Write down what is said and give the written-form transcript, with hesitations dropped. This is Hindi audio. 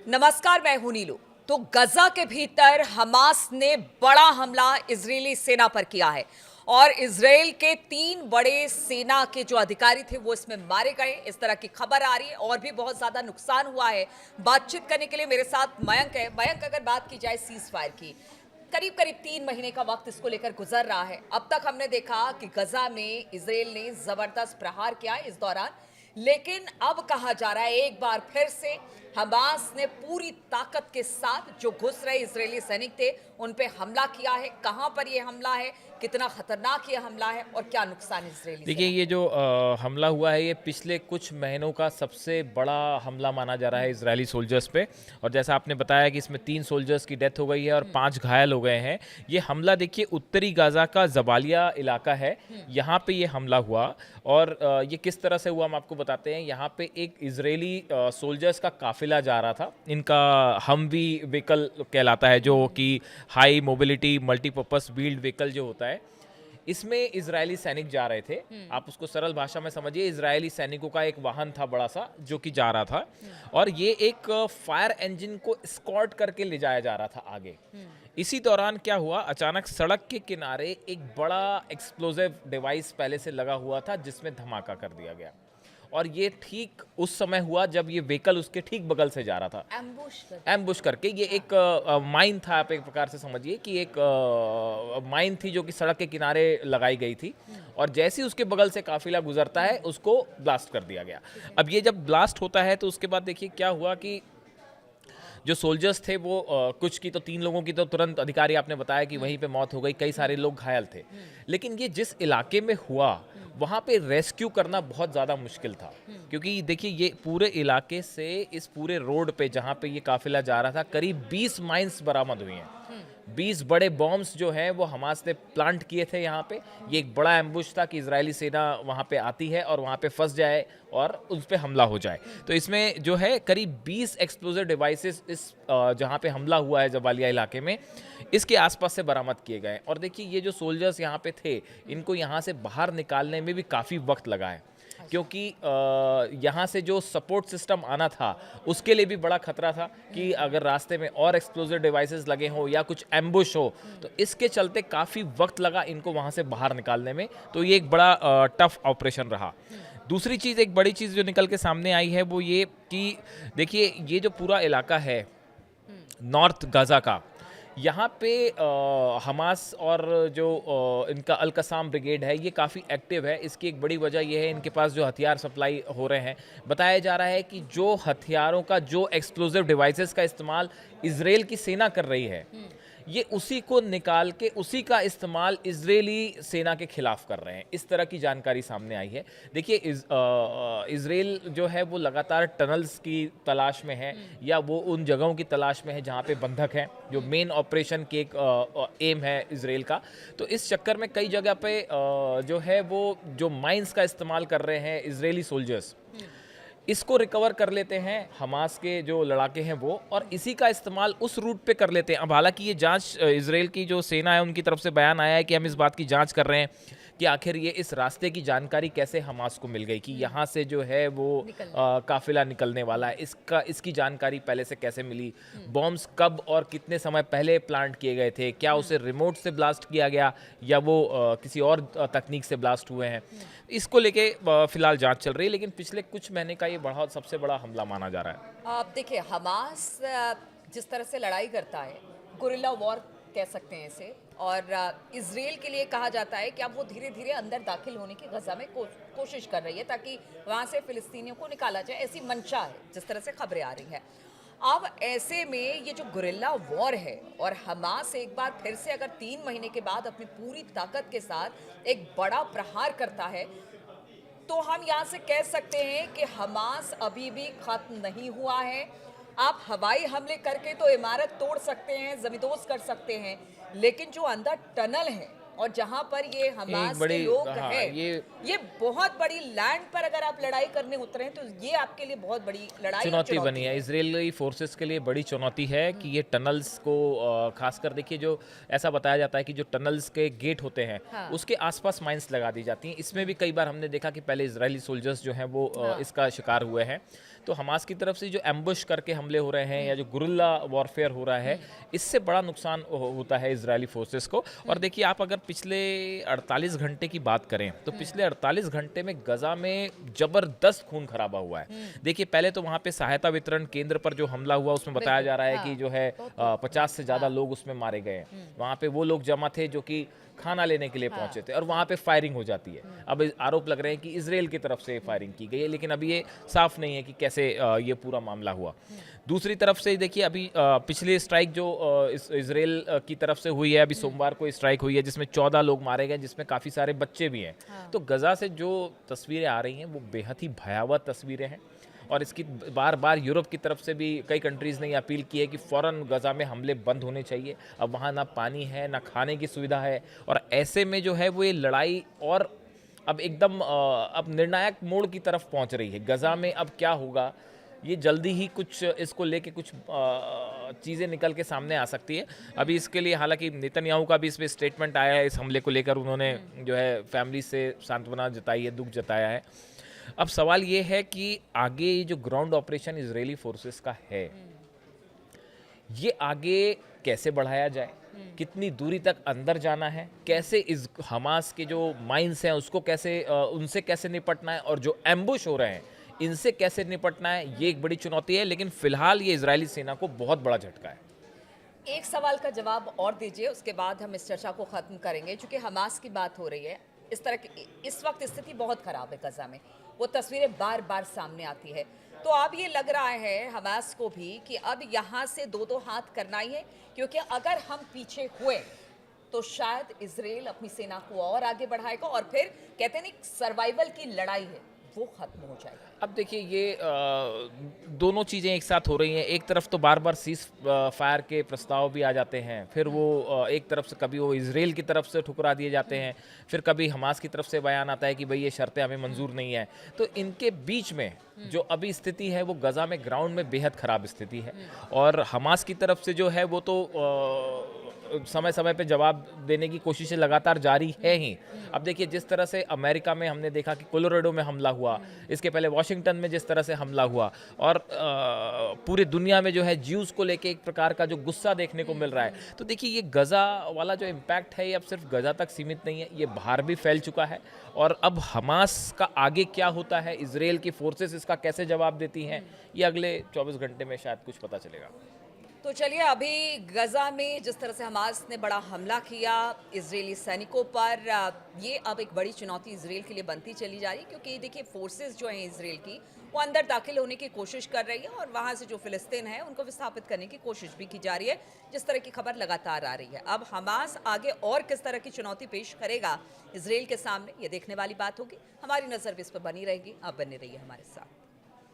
नमस्कार, मैं हूं नीलू। तो गजा के भीतर हमास ने बड़ा हमला इजरायली सेना पर किया है और इजराइल के 3 बड़े सेना के जो अधिकारी थे वो इसमें मारे गए, इस तरह की खबर आ रही है। और भी बहुत ज्यादा नुकसान हुआ है। बातचीत करने के लिए मेरे साथ मयंक है। मयंक, अगर बात की जाए सीज फायर की, करीब करीब 3 महीने का वक्त इसको लेकर गुजर रहा है। अब तक हमने देखा कि गजा में इजराइल ने जबरदस्त प्रहार किया इस दौरान, लेकिन अब कहा जा रहा है एक बार फिर से हमास ने पूरी ताकत के साथ जो घुस रहे इजरायली सैनिक थे उन पे हमला किया है। कहां पर यह हमला है, कितना खतरनाक ये हमला है और क्या नुकसान इजरायली देखिए, सेना ये जो हमला हुआ है ये पिछले कुछ महीनों का सबसे बड़ा हमला माना जा रहा है इजरायली सोल्जर्स पे। और जैसा आपने बताया कि इसमें 3 सोल्जर्स की डेथ हो गई है और 5 घायल हो गए हैं। ये हमला देखिए उत्तरी गाज़ा का जबालिया इलाका है, यहाँ पे ये हमला हुआ। और ये किस तरह से हुआ हम आपको बताते हैं। यहाँ पे एक इजरायली सोल्जर्स का काफिला जा रहा था। इनका हमवी व्हीकल कहलाता है, जो कि high mobility multipurpose wheeled vehicle जो होता है, इसमें इजरायली सैनिक जा रहे थे। आप उसको सरल भाषा में समझिए, इजरायली सैनिकों का एक वाहन था बड़ा सा जो कि जा रहा था। और ये एक फायर इंजन को स्कॉर्ट करके ले जाया जा रहा था आगे। इसी दौरान क्या हुआ, अचानक सड़क के किनारे एक बड़ा एक्सप्लोजिव डिवाइस पहले से लगा हुआ था जिसमें धमाका कर दिया गया। और ये ठीक उस समय हुआ जब ये व्हीकल उसके ठीक बगल से जा रहा था, एम्बुश करके। ये एक माइन था, आप एक प्रकार से समझिए कि एक माइन थी जो कि सड़क के किनारे लगाई गई थी। और जैसे ही उसके बगल से काफिला गुजरता है उसको ब्लास्ट कर दिया गया। अब ये जब ब्लास्ट होता है तो उसके बाद देखिए क्या हुआ कि जो सोल्जर्स थे वो कुछ की तो 3 लोगों की तो तुरंत अधिकारी आपने बताया कि वहीं पे मौत हो गई, कई सारे लोग घायल थे। लेकिन ये जिस इलाके में हुआ वहाँ पे रेस्क्यू करना बहुत ज़्यादा मुश्किल था, क्योंकि देखिए ये पूरे इलाके से इस पूरे रोड पे जहाँ पे ये काफिला जा रहा था करीब 20 माइंस बरामद हुई हैं। 20 बड़े बॉम्ब्स जो हैं वो हमास ने प्लांट किए थे यहाँ पे। ये एक बड़ा एम्बुश था कि इजरायली सेना वहाँ पे आती है और वहाँ पे फंस जाए और उस पे हमला हो जाए। तो इसमें जो है करीब 20 एक्सप्लोजिव डिवाइसेस इस जहाँ पे हमला हुआ है जबालिया इलाके में, इसके आसपास से बरामद किए गए। और देखिए ये जो सोल्जर्स यहाँ पे थे, इनको यहाँ से बाहर निकालने में भी काफ़ी वक्त लगा है, क्योंकि यहाँ से जो सपोर्ट सिस्टम आना था उसके लिए भी बड़ा खतरा था कि अगर रास्ते में और एक्सप्लोजिव डिवाइसेस लगे हो या कुछ एम्बुश हो, तो इसके चलते काफ़ी वक्त लगा इनको वहाँ से बाहर निकालने में। तो ये एक बड़ा टफ ऑपरेशन रहा। दूसरी चीज़, एक बड़ी चीज़ जो निकल के सामने आई है वो ये कि देखिए ये जो पूरा इलाका है नॉर्थ गाज़ा का, यहाँ पे हमास और जो इनका अल कसाम ब्रिगेड है ये काफ़ी एक्टिव है। इसकी एक बड़ी वजह यह है इनके पास जो हथियार सप्लाई हो रहे हैं। बताया जा रहा है कि जो हथियारों का, जो एक्सप्लोजिव डिवाइसेस का इस्तेमाल इजराइल की सेना कर रही है, ये उसी को निकाल के उसी का इस्तेमाल इजरायली सेना के खिलाफ कर रहे हैं। इस तरह की जानकारी सामने आई है। देखिए इजराइल जो है वो लगातार टनल्स की तलाश में है या वो उन जगहों की तलाश में है जहाँ पे बंधक हैं, जो मेन ऑपरेशन की एक एम है इजराइल का। तो इस चक्कर में कई जगह पे जो है वो जो माइंस का इस्तेमाल कर रहे हैं इजरायली सोल्जर्स, इसको रिकवर कर लेते हैं हमास के जो लड़ाके हैं वो, और इसी का इस्तेमाल उस रूट पे कर लेते हैं। अब हालांकि ये जांच इजराइल की जो सेना है उनकी तरफ से बयान आया है कि हम इस बात की जांच कर रहे हैं कि आखिर ये इस रास्ते की जानकारी कैसे हमास को मिल गई कि यहाँ से जो है वो काफिला निकलने वाला है। इसकी जानकारी पहले से कैसे मिली, बॉम्ब्स कब और कितने समय पहले प्लांट किए गए थे, क्या उसे रिमोट से ब्लास्ट किया गया या वो किसी और तकनीक से ब्लास्ट हुए हैं, इसको लेके फिलहाल जांच चल रही है। लेकिन पिछले कुछ महीने का ये सबसे बड़ा हमला माना जा रहा है। आप देखिए, हमास जिस तरह से लड़ाई करता है, गुरिल्ला वॉर कह सकते हैं इसे। और इजराइल के लिए कहा जाता है कि अब वो धीरे धीरे अंदर दाखिल होने की गजा में कोशिश कर रही है ताकि वहाँ से फिलिस्तीनियों को निकाला जाए, ऐसी मंशा है जिस तरह से खबरें आ रही हैं। अब ऐसे में ये जो गुरिल्ला वॉर है और हमास एक बार फिर से अगर 3 महीने के बाद अपनी पूरी ताकत के साथ एक बड़ा प्रहार करता है, तो हम यहाँ से कह सकते हैं कि हमास अभी भी खत्म नहीं हुआ है। आप हवाई हमले करके तो इमारत तोड़ सकते हैं, जमींदोज कर सकते हैं, लेकिन जो अंदर टनल है और जहां पर ये हमास के लोग हैं, ये बहुत बड़ी लैंड पर अगर आप लड़ाई करने उतरे हैं तो ये आपके लिए बहुत बड़ी चुनौती बनी है। इजरायली फोर्सेस के लिए बड़ी चुनौती है कि ये टनल्स को खासकर देखिए, जो ऐसा बताया जाता है कि जो टनल्स के गेट होते हैं उसके आसपास माइंस लगा दी जाती हैं। इसमें भी कई बार हमने देखा कि पहले इजरायली सोल्जर्स जो हैं वो इसका शिकार हुए हैं। तो हमास की तरफ से जो एम्बुश करके हमले हो रहे हैं या जो गुरिल्ला वॉरफेयर हो रहा है, इससे बड़ा नुकसान होता है इजरायली फोर्सेस को। और देखिए, आप अगर पिछले 48 घंटे की बात करें तो पिछले 48 घंटे में गजा में जबरदस्त खून खराबा हुआ है। देखिए, पहले तो वहाँ पे सहायता वितरण केंद्र पर जो हमला हुआ उसमें बताया जा रहा है कि जो है 50 से ज़्यादा लोग उसमें मारे गए हैं। वहाँ पे वो लोग जमा थे जो कि खाना लेने के लिए पहुंचे थे और वहाँ पे फायरिंग हो जाती है। अब आरोप लग रहे हैं कि इजराइल की तरफ से फायरिंग की गई है, लेकिन अभी ये साफ नहीं है कि कैसे ये पूरा मामला हुआ। दूसरी तरफ से देखिए, अभी पिछली स्ट्राइक जो इजराइल की तरफ से हुई है, अभी सोमवार को स्ट्राइक हुई है जिसमें 14 लोग मारे गए, जिसमें काफ़ी सारे बच्चे भी हैं। तो गजा से जो तस्वीरें आ रही हैं वो बेहद ही भयावह तस्वीरें हैं। और इसकी बार बार यूरोप की तरफ से भी कई कंट्रीज़ ने ये अपील की है कि फ़ौरन गजा में हमले बंद होने चाहिए। अब वहाँ ना पानी है, ना खाने की सुविधा है, और ऐसे में जो है वो ये लड़ाई और अब एकदम अब निर्णायक मोड़ की तरफ पहुँच रही है। गजा में अब क्या होगा, ये जल्दी ही कुछ इसको लेके कुछ चीज़ें निकल के सामने आ सकती है। अभी इसके लिए हालांकि नेतन्याहू का भी इस पर स्टेटमेंट आया है, इस हमले को लेकर उन्होंने जो है फैमिली से सांत्वना जताई है, दुख जताया है। अब सवाल ये है कि आगे ये जो ग्राउंड ऑपरेशन इजरायली फोर्सेस का है, ये आगे कैसे बढ़ाया जाए, कितनी दूरी तक अंदर जाना है, कैसे इस हमास के जो माइंस हैं उसको कैसे उनसे कैसे निपटना है, और जो एम्बुश हो रहे हैं इनसे कैसे निपटना है, ये एक बड़ी चुनौती है। लेकिन फिलहाल ये इजरायली सेना को बहुत बड़ा झटका है। एक सवाल का जवाब और दीजिए, उसके बाद हम इस चर्चा को ख़त्म करेंगे। चूँकि हमास की बात हो रही है, इस तरह की इस वक्त स्थिति बहुत ख़राब है गजा में, वो तस्वीरें बार बार सामने आती है। तो अब ये लग रहा है हमास को भी कि अब यहाँ से दो दो हाथ करना ही है, क्योंकि अगर हम पीछे हुए तो शायद इजराइल अपनी सेना को और आगे बढ़ाएगा और फिर कहते नहीं सर्वाइवल की लड़ाई है वो खत्म हो जाएगी। अब देखिए, ये दोनों चीज़ें एक साथ हो रही हैं। एक तरफ तो बार बार सीज फायर के प्रस्ताव भी आ जाते हैं, फिर वो एक तरफ से कभी वो इजराइल की तरफ से ठुकरा दिए जाते हैं, फिर कभी हमास की तरफ से बयान आता है कि भाई ये शर्तें हमें मंजूर नहीं है। तो इनके बीच में जो अभी स्थिति है वो गजा में ग्राउंड में बेहद ख़राब स्थिति है। और हमास की तरफ से जो है वो तो समय समय पे जवाब देने की कोशिशें लगातार जारी है ही। अब देखिए, जिस तरह से अमेरिका में हमने देखा कि कोलोराडो में हमला हुआ, इसके पहले वाशिंगटन में जिस तरह से हमला हुआ, और पूरी दुनिया में जो है ज्यूज़ को लेके एक प्रकार का जो गुस्सा देखने को मिल रहा है। तो देखिए, ये गजा वाला जो इम्पैक्ट है ये अब सिर्फ गजा तक सीमित नहीं है, ये बाहर भी फैल चुका है। और अब हमास का आगे क्या होता है, इजराइल की फोर्सेस इसका कैसे जवाब देती हैं, ये अगले 24 घंटे में शायद कुछ पता चलेगा। तो चलिए, अभी गजा में जिस तरह से हमास ने बड़ा हमला किया इजरायली सैनिकों पर, ये अब एक बड़ी चुनौती इजराइल के लिए बनती चली जा रही है, क्योंकि देखिए फोर्सेस जो हैं इजराइल की वो अंदर दाखिल होने की कोशिश कर रही है और वहाँ से जो फिलिस्तीन है उनको विस्थापित करने की कोशिश भी की जा रही है, जिस तरह की खबर लगातार आ रही है। अब हमास आगे और किस तरह की चुनौती पेश करेगा इजराइल के सामने, ये देखने वाली बात होगी। हमारी नज़र भी इस पर बनी रहेगी। आप बने रहिए हमारे साथ।